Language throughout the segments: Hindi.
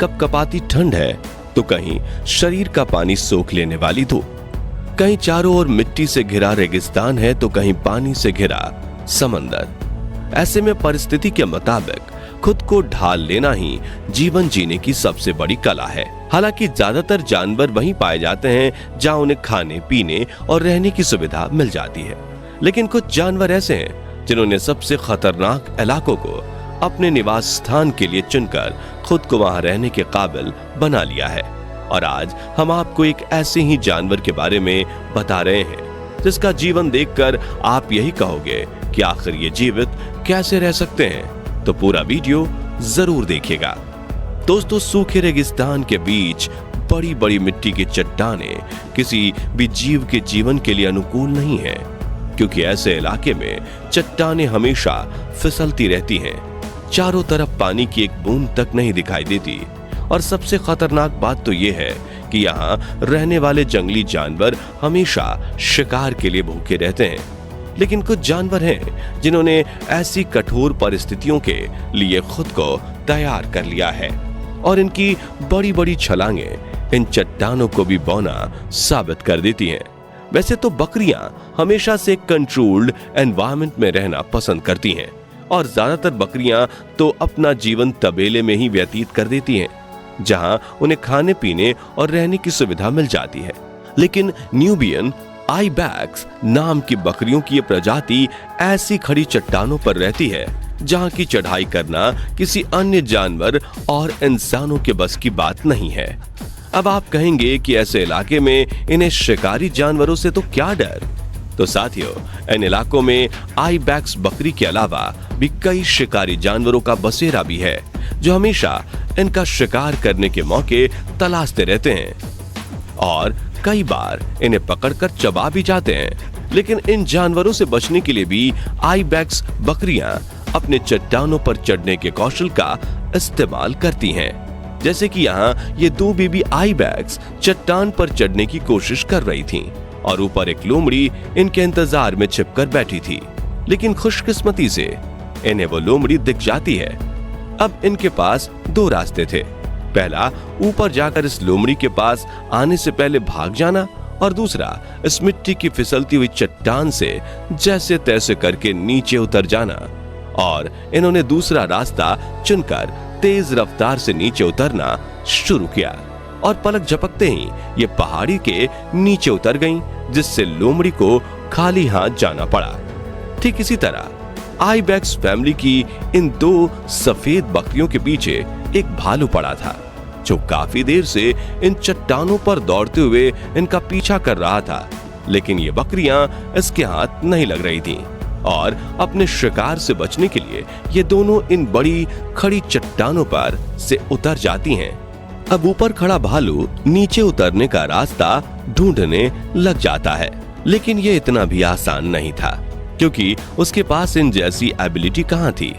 कपकपाती ठंड है तो कहीं शरीर का पानी सोख लेने वाली धूप, कहीं चारों ओर मिट्टी से घिरा रेगिस्तान है तो कहीं पानी से घिरा समंदर। ऐसे में परिस्थिति के मुताबिक खुद को ढाल लेना ही जीवन जीने की सबसे बड़ी कला है। हालांकि ज्यादातर जानवर वहीं पाए जाते हैं जहां उन्हें खाने पीने और रहने की सुविधा मिल जाती है, लेकिन कुछ जानवर ऐसे हैं जिन्होंने सबसे खतरनाक इलाकों को अपने निवास स्थान के लिए चुनकर खुद को वहां रहने के काबिल बना लिया है। और आज हम आपको एक ऐसे ही जानवर के बारे में बता रहे हैं जिसका जीवन देखकर आप यही कहोगे कि आखिर ये जीवित कैसे रह सकते हैं। तो पूरा वीडियो जरूर देखिएगा। दोस्तों, सूखे रेगिस्तान के बीच बड़ी बड़ी मिट्टी की चट्टानें किसी भी जीव के जीवन के लिए अनुकूल नहीं है, क्योंकि ऐसे इलाके में चट्टानें हमेशा फिसलती रहती हैं। चारों तरफ पानी की एक बूंद तक नहीं दिखाई देती। और सबसे खतरनाक बात तो यह है कि यहाँ रहने वाले जंगली जानवर हमेशा शिकार के लिए भूखे रहते हैं। लेकिन कुछ जानवर हैं जिन्होंने ऐसी कठोर परिस्थितियों के लिए खुद को तैयार कर लिया है और इनकी बड़ी बड़ी छलांगें इन चट्टानों को भी बौना साबित कर देती हैं। वैसे तो बकरियां हमेशा से कंट्रोल्ड एनवायरनमेंट में रहना पसंद करती हैं और ज्यादातर बकरियां तो अपना जीवन तबेले में ही व्यतीत कर देती हैं, जहां उन्हें खाने पीने और रहने की सुविधा मिल जाती है। लेकिन न्यूबियन आइबैक्स नाम की बकरियों की ये प्रजाति ऐसी खड़ी चट्टानों पर रहती है जहां की चढ़ाई करना किसी अन्य जानवर और इंसानों के बस की बात नहीं है। अब आप कहेंगे कि ऐसे इलाके में इन्हें शिकारी जानवरों से तो क्या डर? तो साथियों, इन इलाकों में आइबैक्स बकरी के अलावा भी कई शिकारी जानवरों का बसेरा भी है जो हमेशा इनका शिकार करने के मौके तलाशते रहते हैं और कई बार इन्हें पकड़कर चबा भी जाते हैं। लेकिन इन जानवरों से बचने के लिए भी आइबैक्स बकरियां अपने चट्टानों पर चढ़ने के कौशल का इस्तेमाल करती हैं। जैसे कि यहाँ ये दो बेबी आइबैक्स चट्टान पर चढ़ने की कोशिश कर रही थीं और ऊपर एक लोमड़ी इनके इंतजार में छिपकर बैठी थी। लेकिन खुशकिस्मती से इन्हें वो लोमड़ी दिख जाती है। अब इनके पास दो रास्ते थे। पहला, ऊपर जाकर इस लोमड़ी के पास आने से पहले भाग जाना और दूसरा, इस मिट्टी की फिसलती हुई चट्टान से जैसे तैसे करके नीचे उतर जाना। और इन्होंने दूसरा रास्ता चुनकर तेज रफ्तार से नीचे उतरना शुरू किया और पलक झपकते ही ये पहाड़ी के नीचे उतर गईं, जिससे लोमड़ी को खाली हाथ जाना पड़ा। ठीक इसी तरह आइबैक्स फैमिली की इन दो सफेद बकरियों के पीछे एक भालू पड़ा था जो काफी देर से इन चट्टानों पर दौड़ते हुए इनका पीछा कर रहा था। लेकिन ये बकरियां इसके हाथ नहीं लग रही थीं और अपने शिकार से बचने के लिए ये दोनों इन बड़ी खड़ी चट्टानों पर से उतर जाती हैं। अब ऊपर खड़ा भालू नीचे उतरने का रास्ता ढूंढने लग जाता है, लेकिन ये इतना भी आसान नहीं था, क्योंकि उसके पास इन जैसी एबिलिटी कहाँ थी।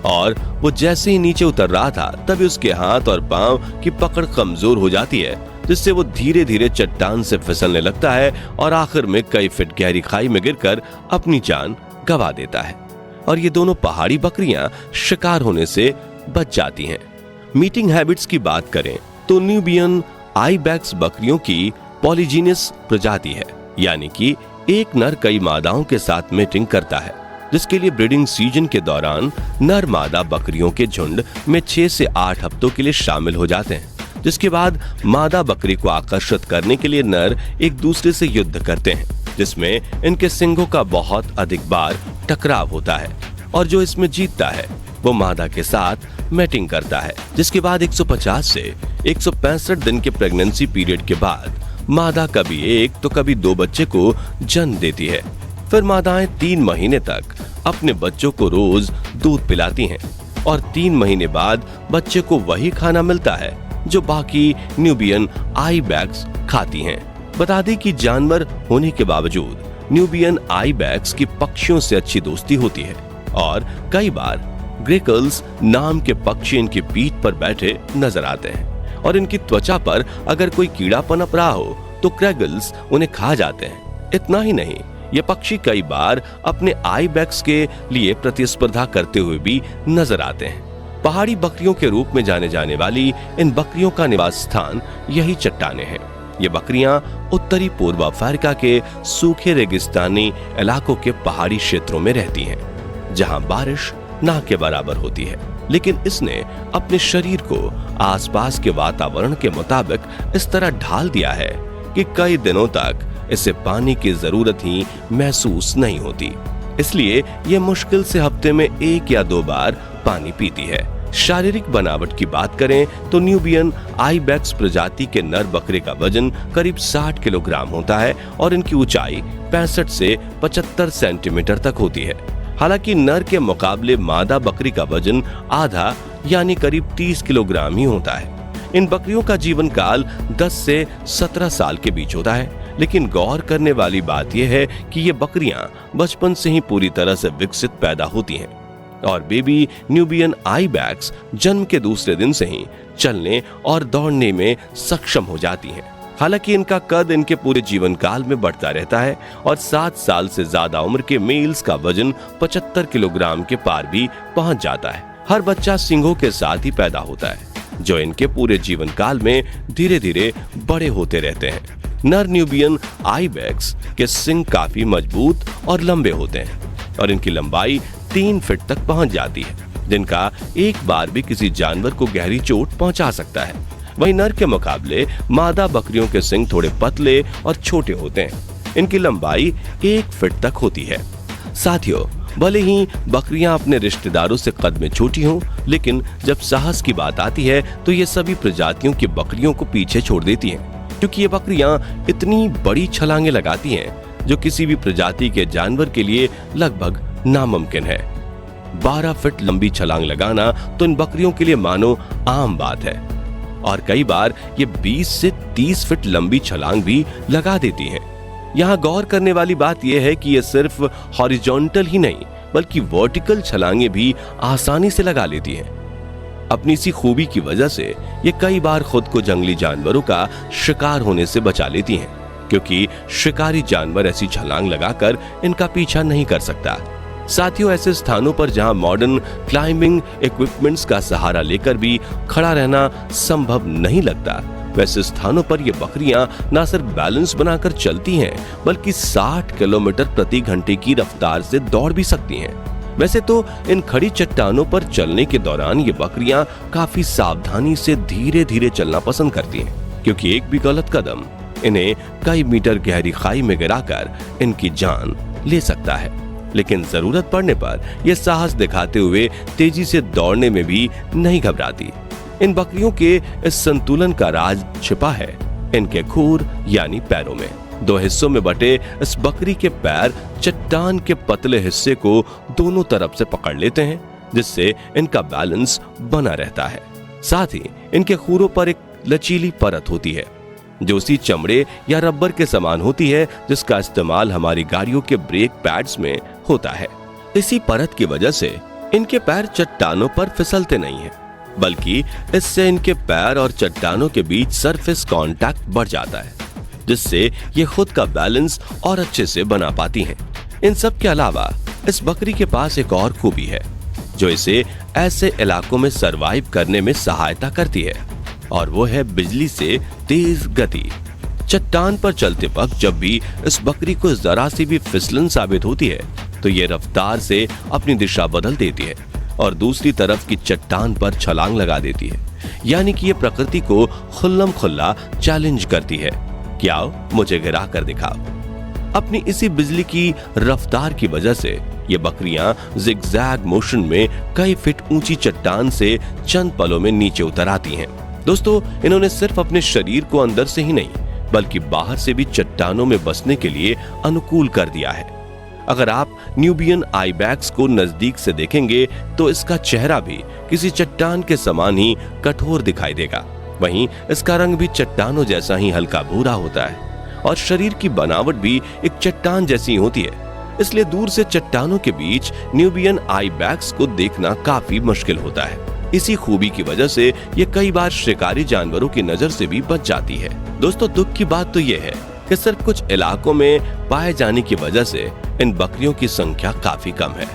और वो जैसे ही नीचे उतर रहा था तभी उसके हाथ और पांव की पकड़ कमजोर हो जाती है, जिससे वो धीरे धीरे चट्टान से फिसलने लगता है और आखिर में कई फीट गहरी खाई में गिरकर अपनी जान गंवा देता है। और ये दोनों पहाड़ी बकरियां शिकार होने से बच जाती हैं। मीटिंग हैबिट्स की बात करें तो न्यूबियन आइबैक्स बकरियों की पॉलीजीनियस प्रजाति है, यानी कि एक नर कई मादाओं के साथ मीटिंग करता है, जिसके लिए ब्रीडिंग सीजन के दौरान नर मादा बकरियों के झुंड में 6 से 8 हफ्तों के लिए शामिल हो जाते हैं, जिसके बाद मादा बकरी को आकर्षित करने के लिए नर एक दूसरे से युद्ध करते हैं, जिसमें इनके सिंगों का बहुत अधिक बार टकराव होता है और जो इसमें जीतता है वो मादा के साथ मैटिंग करता है, जिसके बाद 150 से 165 दिन के प्रेगनेंसी पीरियड के बाद मादा कभी एक तो कभी 2 बच्चे को जन्म देती है। फिर मादाएं 3 महीने तक अपने बच्चों को रोज दूध पिलाती हैं और 3 महीने बाद बच्चे को वही खाना मिलता है जो बाकी न्यूबियन आइबैक्स खाती हैं। बता दें कि जानवर होने के बावजूद न्यूबियन आइबैक्स की पक्षियों से अच्छी दोस्ती होती है और कई बार ग्रेकल्स नाम के पक्षी इनकी पीठ पर बैठे नजर आते हैं और इनकी त्वचा पर अगर कोई कीड़ा पनप रहा हो तो क्रैगल्स उन्हें खा जाते हैं। इतना ही नहीं, ये पक्षी कई बार अपने आइबैक्स के लिए प्रतिस्पर्धा करते हुए भी नजर आते हैं। पहाड़ी बकरियों के रूप में जाने जाने वाली इन बकरियों का निवास स्थान यही चट्टानें हैं। ये बकरियां उत्तरी पूर्व अफ्रीका के सूखे रेगिस्तानी इलाकों के पहाड़ी क्षेत्रों में रहती हैं, जहां बारिश ना के बराबर होती है। लेकिन इसने अपने शरीर को आसपास के वातावरण के मुताबिक इस तरह ढाल दिया है कि कई दिनों तक इसे पानी की जरूरत ही महसूस नहीं होती। इसलिए ये मुश्किल से हफ्ते में 1 या 2 बार पानी पीती है। शारीरिक बनावट की बात करें तो न्यूबियन आइबेक्स प्रजाति के नर बकरे का वजन करीब 60 किलोग्राम होता है और इनकी ऊंचाई 65 से 75 सेंटीमीटर तक होती है। हालांकि नर के मुकाबले मादा बकरी का वजन आधा यानी करीब 30 किलोग्राम ही होता है। इन बकरियों का जीवन काल 10 से 17 साल के बीच होता है। लेकिन गौर करने वाली बात यह है कि ये बकरियां बचपन से ही पूरी तरह से विकसित पैदा होती हैं और बेबी न्यूबियन आइबेक्स जन्म के दूसरे दिन से ही चलने और दौड़ने में सक्षम हो जाती हैं। हालांकि इनका कद इनके पूरे जीवन काल में बढ़ता रहता है और 7 साल से ज्यादा उम्र के मेल्स का वजन 75 किलोग्राम के पार भी पहुंच जाता है। हर बच्चा सींगों के साथ ही पैदा होता है, जो इनके पूरे जीवन काल में धीरे धीरे बड़े होते रहते हैं। नर न्यूबियन आइबेक्स के सींग काफी मजबूत और लंबे होते हैं और इनकी लंबाई 3 फीट तक पहुंच जाती है, जिनका एक बार भी किसी जानवर को गहरी चोट पहुंचा सकता है। वहीं नर के मुकाबले मादा बकरियों के सींग थोड़े पतले और छोटे होते हैं। इनकी लंबाई 1 फीट तक होती है। साथियों, भले ही बकरियां अपने रिश्तेदारों से कद में छोटी हों, लेकिन जब साहस की बात आती है तो ये सभी प्रजातियों की बकरियों को पीछे छोड़ देती हैं, क्योंकि ये बकरियां इतनी बड़ी छलांगे लगाती हैं जो किसी भी प्रजाति के जानवर के लिए लगभग नामुमकिन है। 12 फीट लंबी छलांग लगाना तो इन बकरियों के लिए मानो आम बात है और कई बार ये 20 से 30 फीट लंबी छलांग भी लगा देती हैं। यहाँ गौर करने वाली बात यह है कि ये सिर्फ हॉरिजॉन्टल ही नहीं बल्कि वर्टिकल छलांगे भी आसानी से लगा लेती हैं। अपनी इसी खूबी की वजह से ये कई बार खुद को जंगली जानवरों का शिकार होने से बचा लेती हैं, क्योंकि शिकारी जानवर ऐसी छलांग लगाकर इनका पीछा नहीं कर सकता। साथियों, ऐसे स्थानों पर जहां मॉडर्न क्लाइंबिंग इक्विपमेंट्स का सहारा लेकर भी खड़ा रहना संभव नहीं लगता, वैसे स्थानों पर ये बकरियां न सिर्फ बैलेंस बनाकर चलती हैं बल्कि 60 किलोमीटर प्रति घंटे की रफ्तार से दौड़ भी सकती हैं। वैसे तो इन खड़ी चट्टानों पर चलने के दौरान ये बकरियां काफी सावधानी से धीरे धीरे चलना पसंद करती हैं, क्योंकि एक भी गलत कदम इन्हें कई मीटर गहरी खाई में गिराकर इनकी जान ले सकता है। लेकिन जरूरत पड़ने पर यह साहस दिखाते हुए तेजी से दौड़ने में भी नहीं घबराती। इन बकरियों के इस संतुलन का राज छिपा है इनके खूर यानी पैरों में। 2 हिस्सों में बटे इस बकरी के पैर चट्टान के पतले हिस्से को दोनों तरफ से पकड़ लेते हैं, जिससे इनका बैलेंस बना रहता है। साथ ही इनके खूरों पर एक लचीली परत होती है जो उसी चमड़े या रबर के समान होती है जिसका इस्तेमाल हमारी गाड़ियों के ब्रेक पैड्स में होता है। इसी परत की वजह से इनके पैर चट्टानों पर फिसलते नहीं हैं, बल्कि इससे इनके पैर और चट्टानों के बीच सरफेस कांटेक्ट बढ़ जाता है, जिससे ये खुद का बैलेंस और अच्छे से बना पाती हैं। इन सब के अलावा इस बकरी के पास एक और खूबी है जो इसे ऐसे इलाकों में सरवाइव करने में सहायता करती है, और वो है बिजली से तेज गति। चट्टान पर चलते वक्त जब भी इस बकरी को जरा सी भी फिसलन साबित होती है तो ये रफ्तार से अपनी दिशा बदल देती है और दूसरी तरफ की चट्टान पर छलांग लगा देती है। यानी कि ये प्रकृति को खुल्लम खुल्ला चैलेंज करती है कि आओ मुझे गिरा कर दिखाओ। अपनी इसी बिजली की रफ्तार की वजह से ये बकरियां जिगजैग मोशन में कई फीट ऊंची चट्टान से चंद पलों में नीचे उतर आती हैं। दोस्तों, इन्होंने सिर्फ अपने शरीर को अंदर से ही नहीं बल्कि बाहर से भी चट्टानों में बसने के लिए अनुकूल कर दिया है। अगर आप न्यूबियन आइबेक्स को नजदीक से देखेंगे तो इसका चेहरा भी किसी चट्टान के समान ही कठोर दिखाई देगा। वहीं इसका रंग भी चट्टानों जैसा ही हल्का भूरा होता है और शरीर की बनावट भी एक चट्टान जैसी होती है। इसलिए दूर से चट्टानों के बीच न्यूबियन आइबेक्स को देखना काफी मुश्किल होता है। इसी खूबी की वजह से ये कई बार शिकारी जानवरों की नजर से भी बच जाती है। दोस्तों, दुख की बात तो ये है कि सिर्फ कुछ इलाकों में पाए जाने की वजह से इन बकरियों की संख्या काफी कम है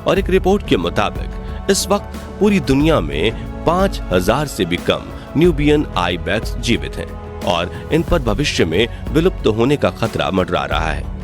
और एक रिपोर्ट के मुताबिक इस वक्त पूरी दुनिया में 5000 से भी कम न्यूबियन आइबेक्स जीवित हैं और इन पर भविष्य में विलुप्त होने का खतरा मंडरा रहा है।